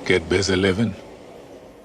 Get busy living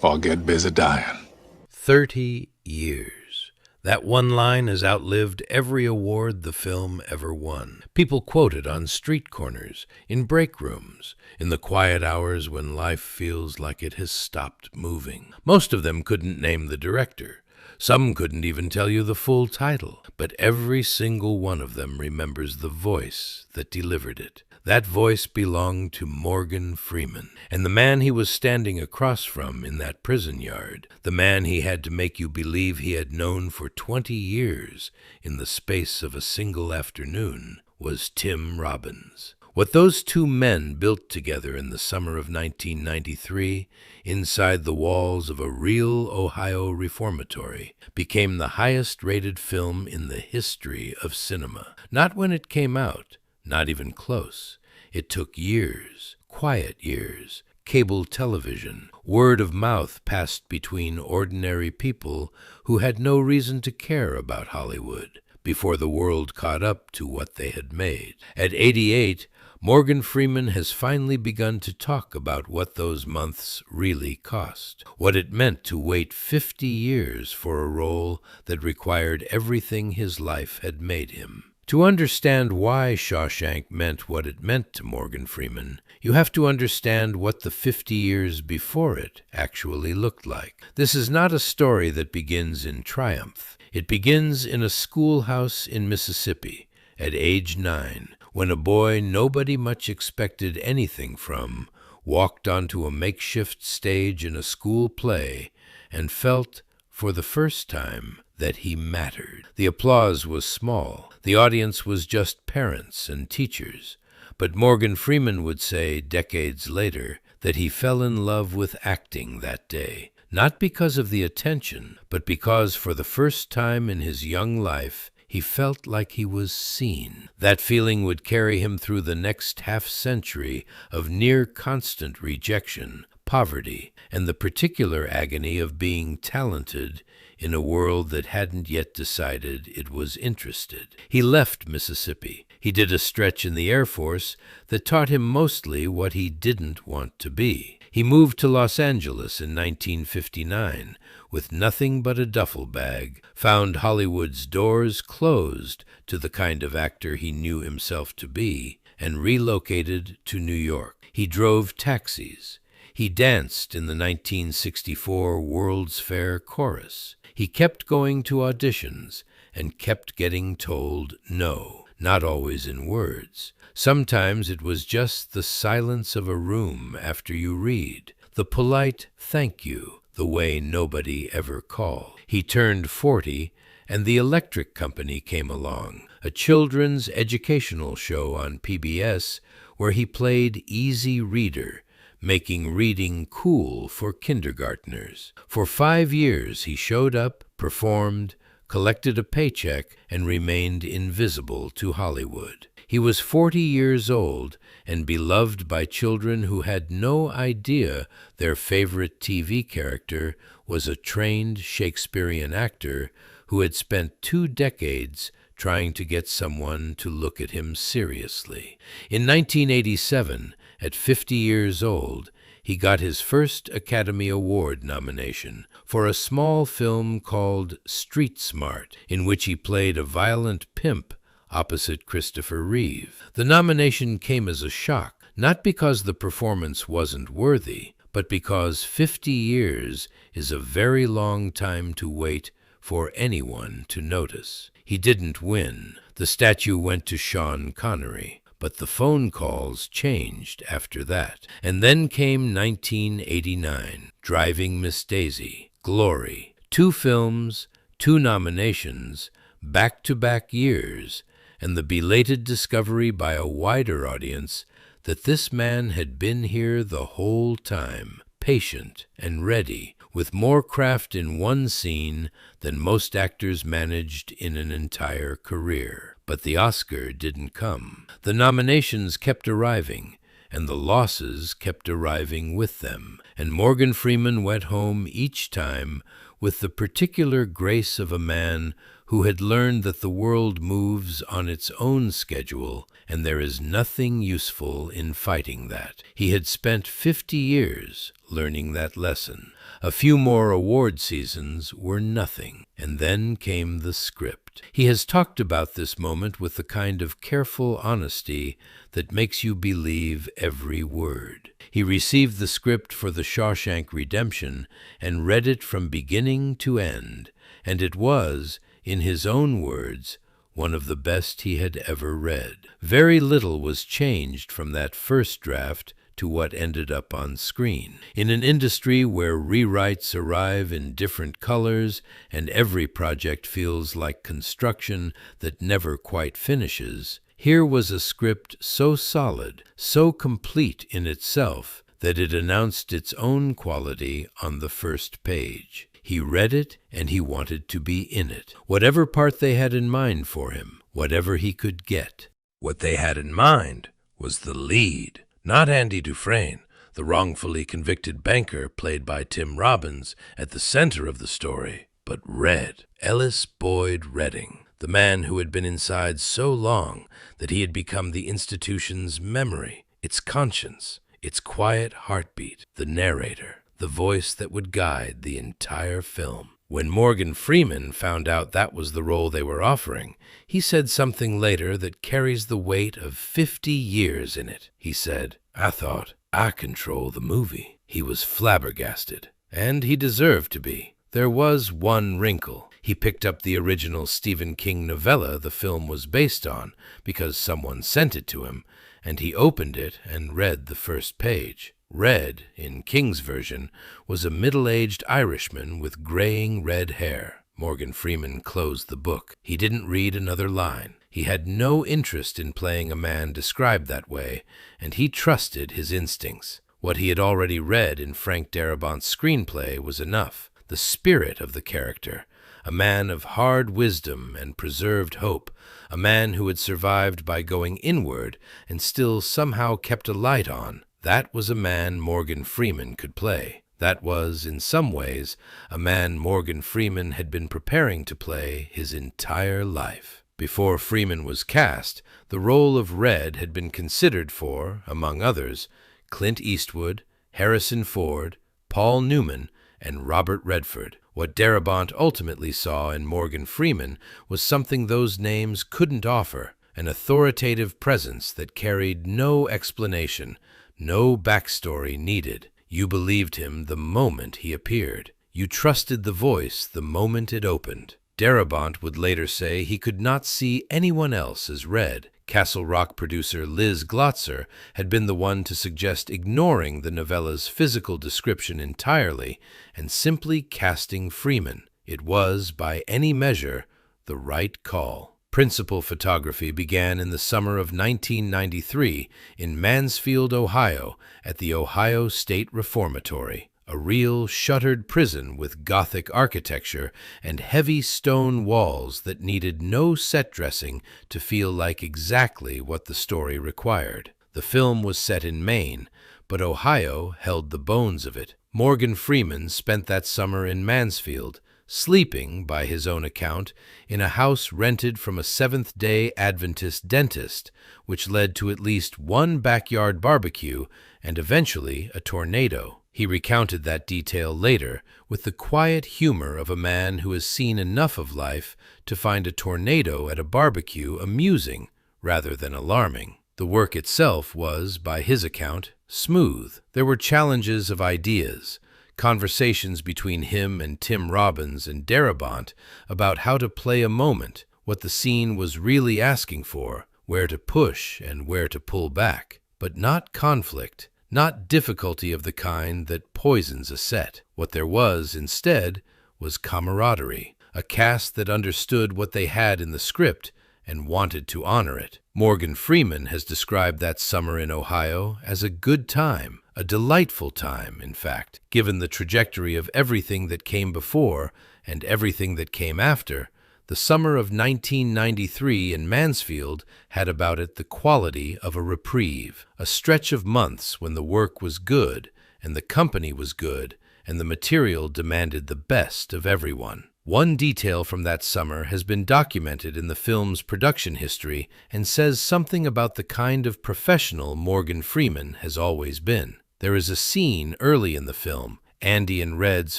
or get busy dying. 30 years. That one line has outlived every award the film ever won. People quote it on street corners, in break rooms, in the quiet hours when life feels like it has stopped moving. Most of them couldn't name the director. Some couldn't even tell you the full title, but every single one of them remembers the voice that delivered it. That voice belonged to Morgan Freeman, and the man he was standing across from in that prison yard, the man he had to make you believe he had known for 20 years in the space of a single afternoon, was Tim Robbins. What those two men built together in the summer of 1993, inside the walls of a real Ohio reformatory, became the highest-rated film in the history of cinema. Not when it came out, not even close. It took years, quiet years, cable television, word of mouth passed between ordinary people who had no reason to care about Hollywood, before the world caught up to what they had made. At 88, Morgan Freeman has finally begun to talk about what those months really cost, what it meant to wait 50 years for a role that required everything his life had made him. To understand why Shawshank meant what it meant to Morgan Freeman, you have to understand what the 50 years before it actually looked like. This is not a story that begins in triumph. It begins in a schoolhouse in Mississippi at age 9, when a boy nobody much expected anything from walked onto a makeshift stage in a school play and felt, for the first time, that he mattered. The applause was small. The audience was just parents and teachers. But Morgan Freeman would say, decades later, that he fell in love with acting that day, not because of the attention, but because for the first time in his young life, he felt like he was seen. That feeling would carry him through the next half-century of near-constant rejection, poverty, and the particular agony of being talented in a world that hadn't yet decided it was interested. He left Mississippi. He did a stretch in the Air Force that taught him mostly what he didn't want to be. He moved to Los Angeles in 1959 with nothing but a duffel bag, found Hollywood's doors closed to the kind of actor he knew himself to be, and relocated to New York. He drove taxis. He danced in the 1964 World's Fair chorus. He kept going to auditions and kept getting told no, not always in words. Sometimes it was just the silence of a room after you read, the polite thank you, the way nobody ever called. He turned 40, and the Electric Company came along, a children's educational show on PBS where he played easy reader, making reading cool for kindergartners. For 5 years he showed up, performed, collected a paycheck, and remained invisible to Hollywood. He was 40 years old and beloved by children who had no idea their favorite TV character was a trained Shakespearean actor who had spent 2 decades trying to get someone to look at him seriously. In 1987, at 50 years old, he got his first Academy Award nomination for a small film called Street Smart, in which he played a violent pimp opposite Christopher Reeve. The nomination came as a shock, not because the performance wasn't worthy, but because 50 years is a very long time to wait for anyone to notice. He didn't win. The statue went to Sean Connery. But the phone calls changed after that. And then came 1989, Driving Miss Daisy, Glory. 2 films, 2 nominations, back-to-back years, and the belated discovery by a wider audience that this man had been here the whole time, patient and ready, with more craft in one scene than most actors managed in an entire career. But the Oscar didn't come. The nominations kept arriving, and the losses kept arriving with them, and Morgan Freeman went home each time with the particular grace of a man who had learned that the world moves on its own schedule and there is nothing useful in fighting that. He had spent 50 years learning that lesson. A few more award seasons were nothing, and then came the script. He has talked about this moment with the kind of careful honesty that makes you believe every word. He received the script for The Shawshank Redemption and read it from beginning to end, and it was, in his own words, one of the best he had ever read. Very little was changed from that first draft to what ended up on screen. In an industry where rewrites arrive in different colors and every project feels like construction that never quite finishes, here was a script so solid, so complete in itself, that it announced its own quality on the first page. He read it, and he wanted to be in it. Whatever part they had in mind for him, whatever he could get. What they had in mind was the lead. Not Andy Dufresne, the wrongfully convicted banker played by Tim Robbins at the center of the story, but Red, Ellis Boyd Redding, the man who had been inside so long that he had become the institution's memory, its conscience, its quiet heartbeat, the narrator, the voice that would guide the entire film. When Morgan Freeman found out that was the role they were offering, he said something later that carries the weight of 50 years in it. He said, "I thought I control the movie." He was flabbergasted, and he deserved to be. There was one wrinkle. He picked up the original Stephen King novella the film was based on because someone sent it to him, and he opened it and read the first page. Red, in King's version, was a middle-aged Irishman with graying red hair. Morgan Freeman closed the book. He didn't read another line. He had no interest in playing a man described that way, and he trusted his instincts. What he had already read in Frank Darabont's screenplay was enough. The spirit of the character, a man of hard wisdom and preserved hope, a man who had survived by going inward and still somehow kept a light on. That was a man Morgan Freeman could play. That was, in some ways, a man Morgan Freeman had been preparing to play his entire life. Before Freeman was cast, the role of Red had been considered for, among others, Clint Eastwood, Harrison Ford, Paul Newman, and Robert Redford. What Darabont ultimately saw in Morgan Freeman was something those names couldn't offer, an authoritative presence that carried no explanation, no backstory needed. You believed him the moment he appeared. You trusted the voice the moment it opened. Darabont would later say he could not see anyone else as Red. Castle Rock producer Liz Glotzer had been the one to suggest ignoring the novella's physical description entirely and simply casting Freeman. It was, by any measure, the right call. Principal photography began in the summer of 1993 in Mansfield, Ohio, at the Ohio State Reformatory, a real shuttered prison with Gothic architecture and heavy stone walls that needed no set dressing to feel like exactly what the story required. The film was set in Maine, but Ohio held the bones of it. Morgan Freeman spent that summer in Mansfield, sleeping, by his own account, in a house rented from a Seventh-day Adventist dentist, which led to at least one backyard barbecue and eventually a tornado. He recounted that detail later with the quiet humor of a man who has seen enough of life to find a tornado at a barbecue amusing rather than alarming. The work itself was, by his account, smooth. There were challenges of ideas, conversations between him and Tim Robbins and Darabont about how to play a moment, what the scene was really asking for, where to push and where to pull back, but not conflict, not difficulty of the kind that poisons a set. What there was, instead, was camaraderie, a cast that understood what they had in the script and wanted to honor it. Morgan Freeman has described that summer in Ohio as a good time, a delightful time, in fact. Given the trajectory of everything that came before and everything that came after, the summer of 1993 in Mansfield had about it the quality of a reprieve, a stretch of months when the work was good and the company was good and the material demanded the best of everyone. One detail from that summer has been documented in the film's production history and says something about the kind of professional Morgan Freeman has always been. There is a scene early in the film, Andy and Red's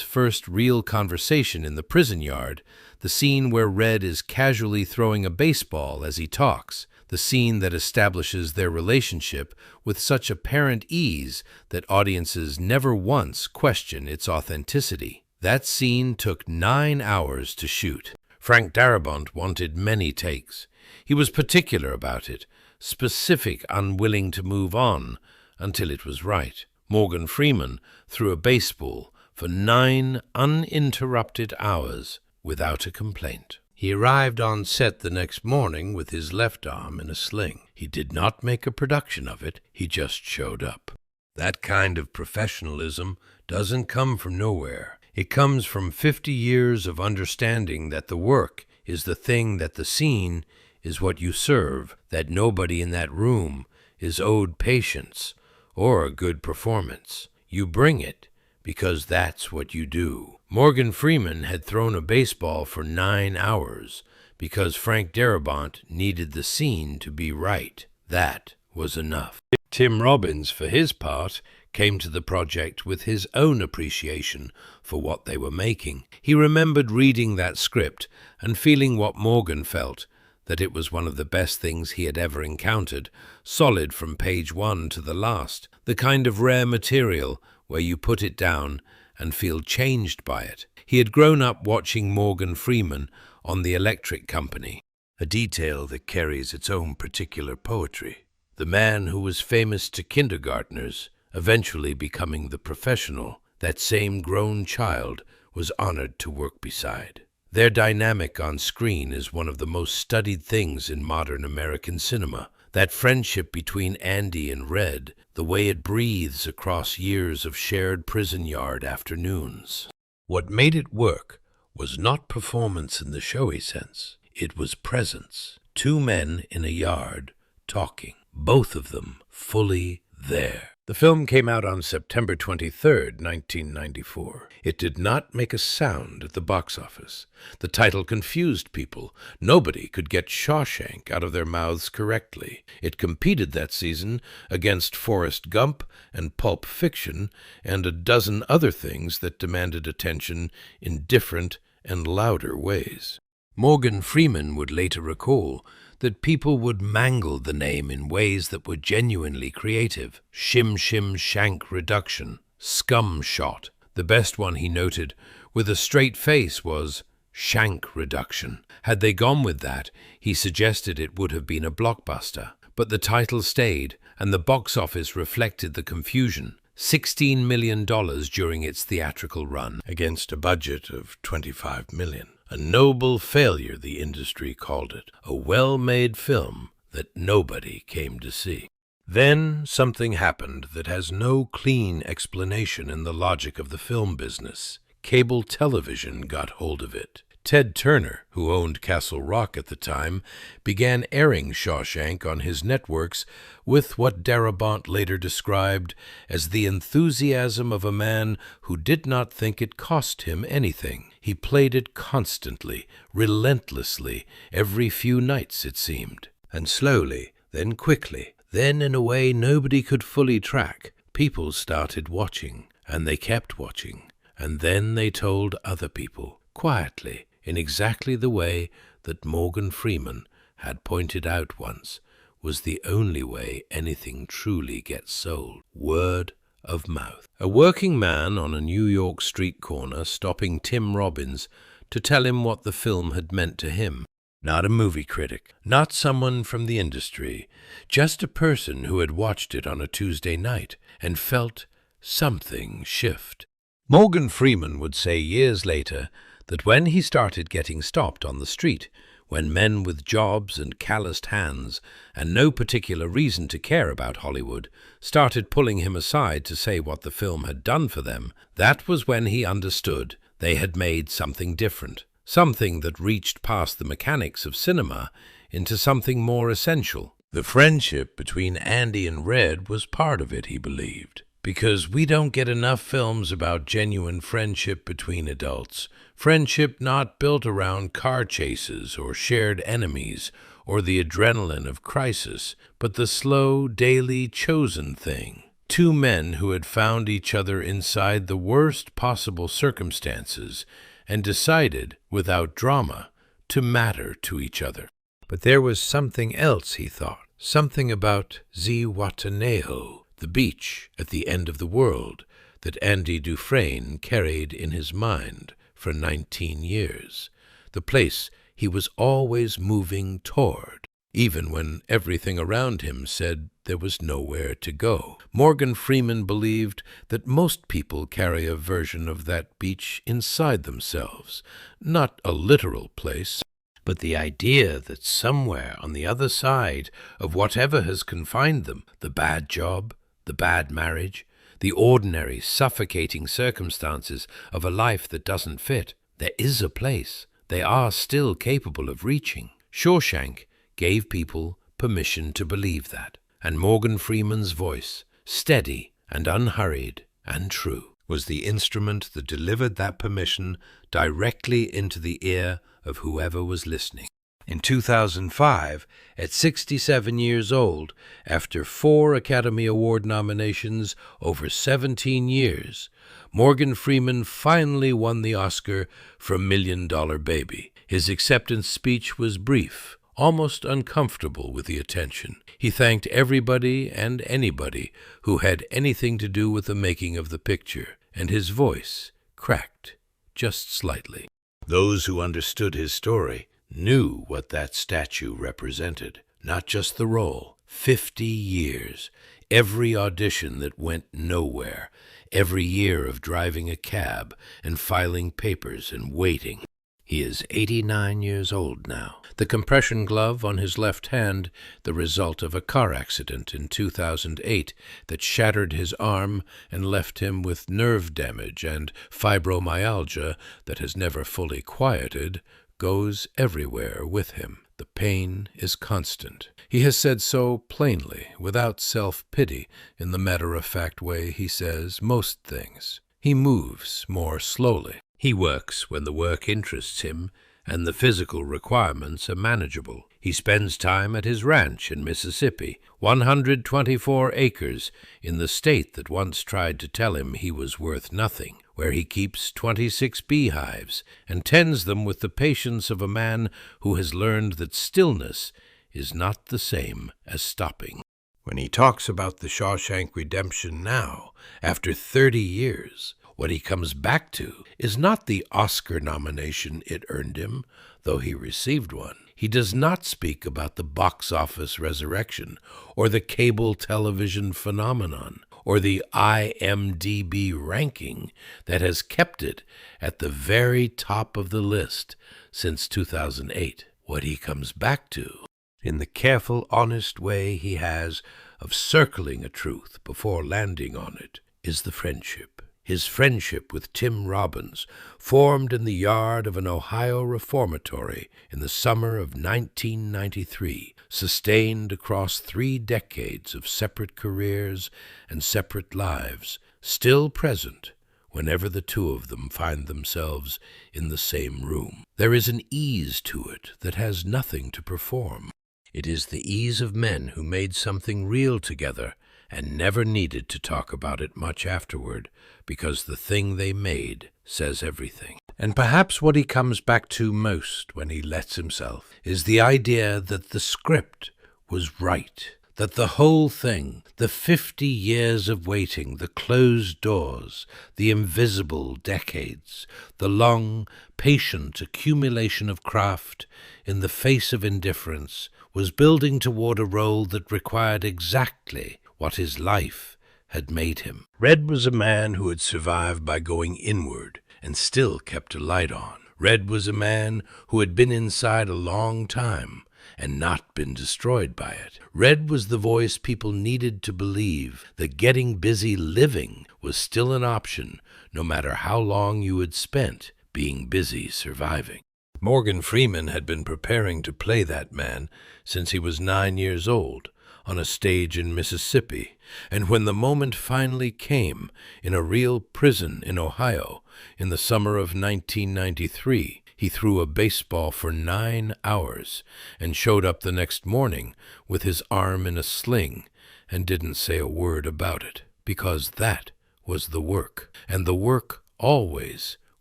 first real conversation in the prison yard, the scene where Red is casually throwing a baseball as he talks, the scene that establishes their relationship with such apparent ease that audiences never once question its authenticity. That scene took 9 hours to shoot. Frank Darabont wanted many takes. He was particular about it, specific, unwilling to move on until it was right. Morgan Freeman threw a baseball for 9 uninterrupted hours without a complaint. He arrived on set the next morning with his left arm in a sling. He did not make a production of it, he just showed up. That kind of professionalism doesn't come from nowhere. It comes from 50 years of understanding that the work is the thing, that the scene is what you serve, that nobody in that room is owed patience or a good performance. You bring it because that's what you do. Morgan Freeman had thrown a baseball for 9 hours because Frank Darabont needed the scene to be right. That was enough. Tim Robbins, for his part, came to the project with his own appreciation for what they were making. He remembered reading that script and feeling what Morgan felt, that it was one of the best things he had ever encountered, solid from page 1 to the last, the kind of rare material where you put it down and feel changed by it. He had grown up watching Morgan Freeman on The Electric Company, a detail that carries its own particular poetry. The man who was famous to kindergartners, eventually becoming the professional, that same grown child was honored to work beside. Their dynamic on screen is one of the most studied things in modern American cinema. That friendship between Andy and Red, the way it breathes across years of shared prison yard afternoons. What made it work was not performance in the showy sense. It was presence. 2 men in a yard talking, both of them fully there. The film came out on September 23rd, 1994. It did not make a sound at the box office. The title confused people. Nobody could get Shawshank out of their mouths correctly. It competed that season against Forrest Gump and Pulp Fiction and a dozen other things that demanded attention in different and louder ways. Morgan Freeman would later recall that people would mangle the name in ways that were genuinely creative. Shim-shim-shank reduction, scum shot. The best one, he noted, with a straight face, was shank reduction. Had they gone with that, he suggested it would have been a blockbuster. But the title stayed, and the box office reflected the confusion. $16 million during its theatrical run, against a budget of $25 million. A noble failure, the industry called it. A well-made film that nobody came to see. Then something happened that has no clean explanation in the logic of the film business. Cable television got hold of it. Ted Turner, who owned Castle Rock at the time, began airing Shawshank on his networks with what Darabont later described as the enthusiasm of a man who did not think it cost him anything. He played it constantly, relentlessly, every few nights it seemed. And slowly, then quickly, then in a way nobody could fully track, people started watching, and they kept watching, and then they told other people, quietly, in exactly the way that Morgan Freeman had pointed out once was the only way anything truly gets sold. Word of mouth. A working man on a New York street corner stopping Tim Robbins to tell him what the film had meant to him. Not a movie critic, not someone from the industry, just a person who had watched it on a Tuesday night and felt something shift. Morgan Freeman would say years later that when he started getting stopped on the street, when men with jobs and calloused hands and no particular reason to care about Hollywood started pulling him aside to say what the film had done for them, that was when he understood they had made something different, something that reached past the mechanics of cinema into something more essential. The friendship between Andy and Red was part of it, he believed. because we don't get enough films about genuine friendship between adults. Friendship not built around car chases or shared enemies or the adrenaline of crisis, but the slow, daily, chosen thing. Two men who had found each other inside the worst possible circumstances and decided, without drama, to matter to each other. But there was something else, he thought, something about Zihuatanejo, the beach at the end of the world, that Andy Dufresne carried in his mind for 19 years, the place he was always moving toward, even when everything around him said there was nowhere to go. Morgan Freeman believed that most people carry a version of that beach inside themselves, not a literal place, but the idea that somewhere on the other side of whatever has confined them, the bad job, the bad marriage, the ordinary, suffocating circumstances of a life that doesn't fit, there is a place they are still capable of reaching. Shawshank gave people permission to believe that, and Morgan Freeman's voice, steady and unhurried and true, was the instrument that delivered that permission directly into the ear of whoever was listening. In 2005, at 67 years old, after 4 Academy Award nominations over 17 years, Morgan Freeman finally won the Oscar for Million Dollar Baby. His acceptance speech was brief, almost uncomfortable with the attention. He thanked everybody and anybody who had anything to do with the making of the picture, and his voice cracked just slightly. Those who understood his story knew what that statue represented, not just the role. 50 years, every audition that went nowhere, every year of driving a cab and filing papers and waiting. He is 89 years old now. The compression glove on his left hand, the result of a car accident in 2008 that shattered his arm and left him with nerve damage and fibromyalgia that has never fully quieted, goes everywhere with him. The pain is constant. He has said so plainly, without self-pity, in the matter-of-fact way he says most things. He moves more slowly. He works when the work interests him and the physical requirements are manageable. He spends time at his ranch in Mississippi, 124 acres in the state that once tried to tell him he was worth nothing, where he keeps 26 beehives and tends them with the patience of a man who has learned that stillness is not the same as stopping. When he talks about the Shawshank Redemption now, after 30 years, what he comes back to is not the Oscar nomination it earned him, though he received one. He does not speak about the box office resurrection, or the cable television phenomenon, or the IMDb ranking that has kept it at the very top of the list since 2008. What he comes back to, in the careful, honest way he has of circling a truth before landing on it, is the friendship. His friendship with Tim Robbins, formed in the yard of an Ohio reformatory in the summer of 1993, sustained across 3 decades of separate careers and separate lives, still present whenever the two of them find themselves in the same room. There is an ease to it that has nothing to perform. It is the ease of men who made something real together and never needed to talk about it much afterward, because the thing they made says everything. And perhaps what he comes back to most when he lets himself is the idea that the script was right, that the whole thing, the 50 years of waiting, the closed doors, the invisible decades, the long, patient accumulation of craft in the face of indifference, was building toward a role that required exactly what his life had made him. Red was a man who had survived by going inward and still kept a light on. Red was a man who had been inside a long time and not been destroyed by it. Red was the voice people needed to believe that getting busy living was still an option, no matter how long you had spent being busy surviving. Morgan Freeman had been preparing to play that man since he was 9 years old, on a stage in Mississippi, and when the moment finally came in a real prison in Ohio in the summer of 1993, he threw a baseball for 9 hours and showed up the next morning with his arm in a sling and didn't say a word about it, because that was the work, and the work always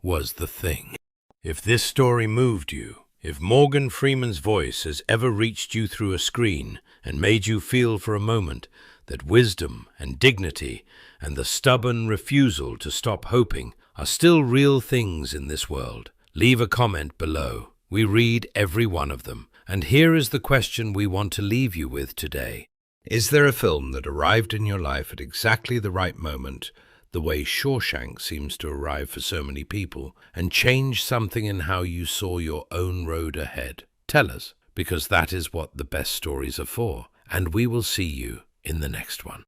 was the thing. If this story moved you, if Morgan Freeman's voice has ever reached you through a screen and made you feel for a moment that wisdom and dignity and the stubborn refusal to stop hoping are still real things in this world, leave a comment below. We read every one of them. And here is the question we want to leave you with today. Is there a film that arrived in your life at exactly the right moment, the way Shawshank seems to arrive for so many people, and change something in how you saw your own road ahead? Tell us, because that is what the best stories are for, and we will see you in the next one.